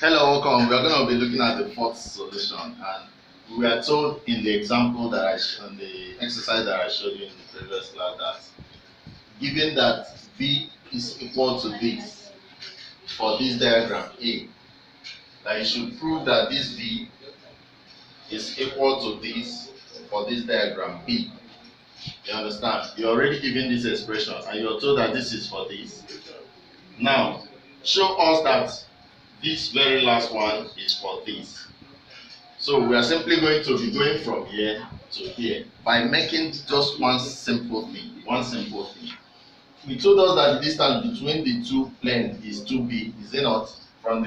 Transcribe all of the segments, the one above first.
Hello, welcome. We are going to be looking at the fourth solution, and we are told in the example that in the exercise that I showed you in the previous class that given that V is equal to this for this diagram A, that you should prove that this V is equal to this for this diagram B. You understand? You're already given this expression, and you're told that this is for this. Now, show us that this very last one is for this. So we are simply going to be going from here to here by making just one simple thing. We told us that the distance between the two planes is 2b, is it not? From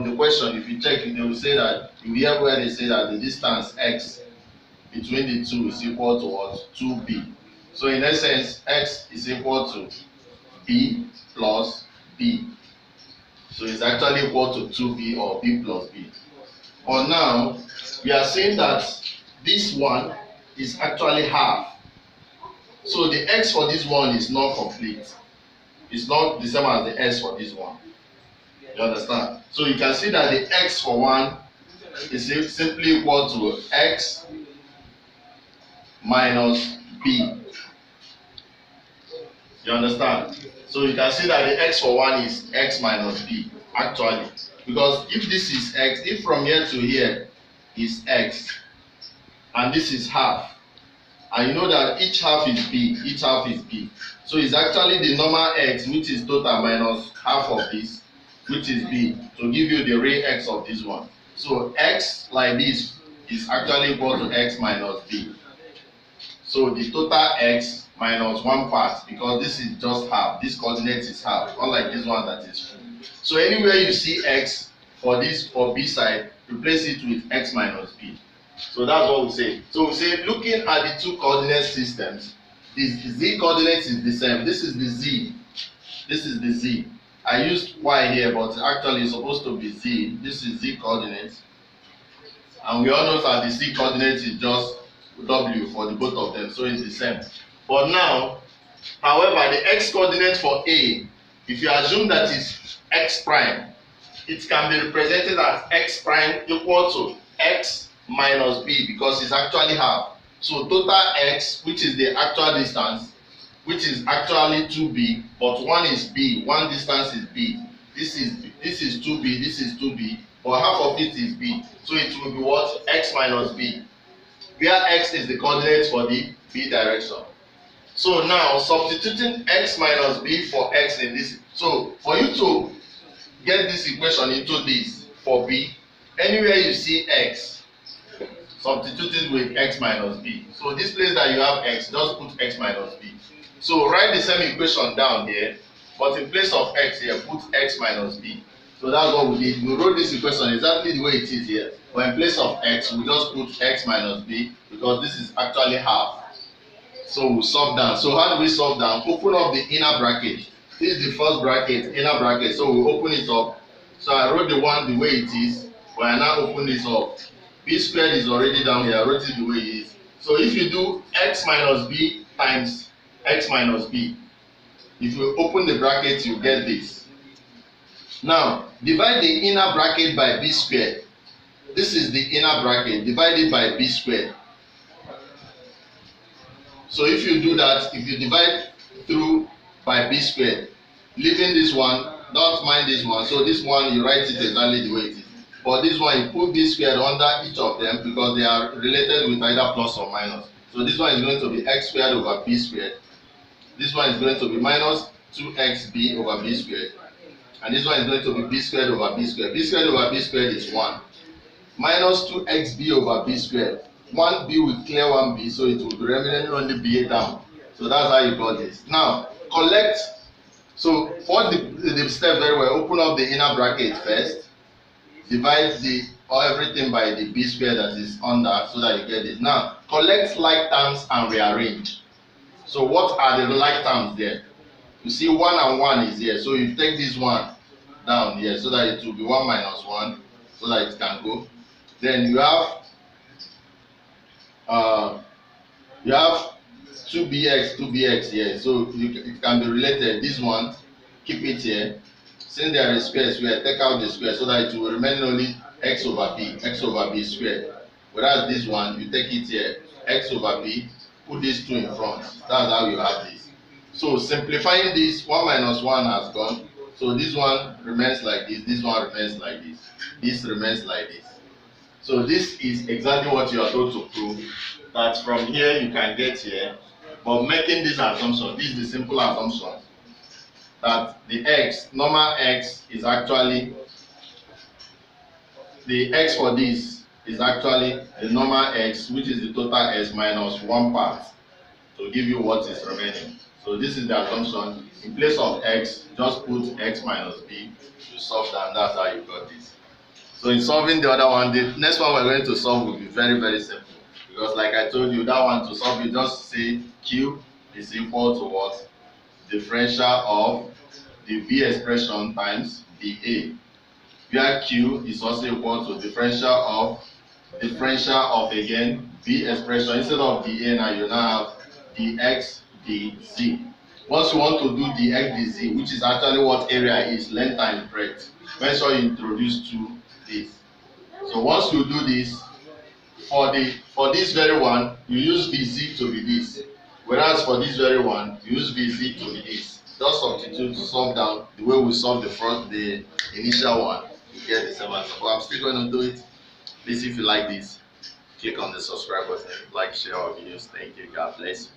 the question, if you check it, they will say that you hear where they say that the distance x between the two is equal to what? 2b. So in essence, x is equal to b plus b. So it's actually equal to 2b or b plus b. But now we are saying that this one is actually half. So the x for this one is not complete. It's not the same as the s for this one. You understand? So you can see that the x for one is simply equal to x minus b. You understand? So you can see that the x for one is x minus b actually, because if this is x, if from here to here is x and this is half, and you know that each half is b, so it's actually the normal x, which is total, minus half of this, which is b, to give you the real x of this one. So x like this is actually equal to x minus b. So the total x minus one part, because this is just half, this coordinate is half, unlike this one that is full. So anywhere you see x for this, for b side, replace it with x minus b. So that's what we say. So we say, looking at the two coordinate systems, the z coordinate is the same. This is the z. This is the z. I used y here, but actually it's supposed to be z. This is z coordinate. And we all know that the z coordinate is just w for the both of them, so it's the same. But now, however, the x coordinate for A, if you assume that it's x prime, it can be represented as x prime equal to x minus b, because it's actually half. So total x, which is the actual distance, which is actually 2b, but one is b, one distance is b. This is 2b, this is 2b, but half of it is b. So it will be what? X minus b, where x is the coordinate for the b direction. So now substituting x minus b for x in this. So for you to get this equation into this for b, anywhere you see x, substitute it with x minus b. So this place that you have x, just put x minus b. So write the same equation down there, but in place of x here, put x minus b. So that's what we did. We wrote this equation exactly the way it is here, but in place of x, we just put x minus b, because this is actually half. So we solve down. So how do we solve down? Open up the inner bracket. This is the first bracket, inner bracket. So we open it up. So I wrote the one the way it is, but I now open this up. B squared is already down here. I wrote it the way it is. So if you do x minus b times x minus b, if you open the bracket, you get this. Now divide the inner bracket by b squared. This is the inner bracket divided by b squared. So if you do that, if you divide through by b squared, leaving this one, don't mind this one. So this one, you write it exactly the way it is. But this one, you put b squared under each of them, because they are related with either plus or minus. So this one is going to be x squared over b squared. This one is going to be minus 2xb over b squared. And this one is going to be b squared over b squared. B squared over b squared is 1. Minus 2xb over b squared. 1b will clear 1b, so it will be remaining only b down. So that's how you got this. Now collect. So for the step very well, open up the inner bracket first, divide everything by the b squared that is under, so that you get it. Now collect like terms and rearrange. So what are the like terms there? You see 1 and 1 is here, so you take this one down here, so that it will be 1 minus 1, so that it can go. Then you have 2bx here, so it can be related. This one, keep it here. since there is squares here, take out the square so that it will remain only x over b squared. Whereas this one, you take it here, x over b, put these two in front. That's how you have this. So simplifying this, 1 minus 1 has gone. So this one remains like this one remains like this remains like this. So this is exactly what you are told to prove, that from here you can get here. But making this assumption, this is the simple assumption, that the x, normal x, is actually, the x for this is actually the normal x, which is the total x minus 1 part, to give you what is remaining. So this is the assumption. In place of x, just put x minus b. You solve that, and that's how you got this. So in solving the other one, the next one we're going to solve will be very, very simple. Because like I told you, that one to solve, you just say q is equal to what? Differential of the b expression times the a. Where q is also equal to differential of again b expression. Instead of the a, now you now have dx dz. Once you want to do dx dz, which is actually what area is, length times breadth, make sure you introduce to this. So once you do this, for this very one, you use vz to be this. Whereas for this very one, you use vz to be this. Just substitute to solve down the way we solve the initial one. You get the same answer. But I'm still going to do it. Please, if you like this, click on the subscribe button, like, share our videos. Thank you. God bless you.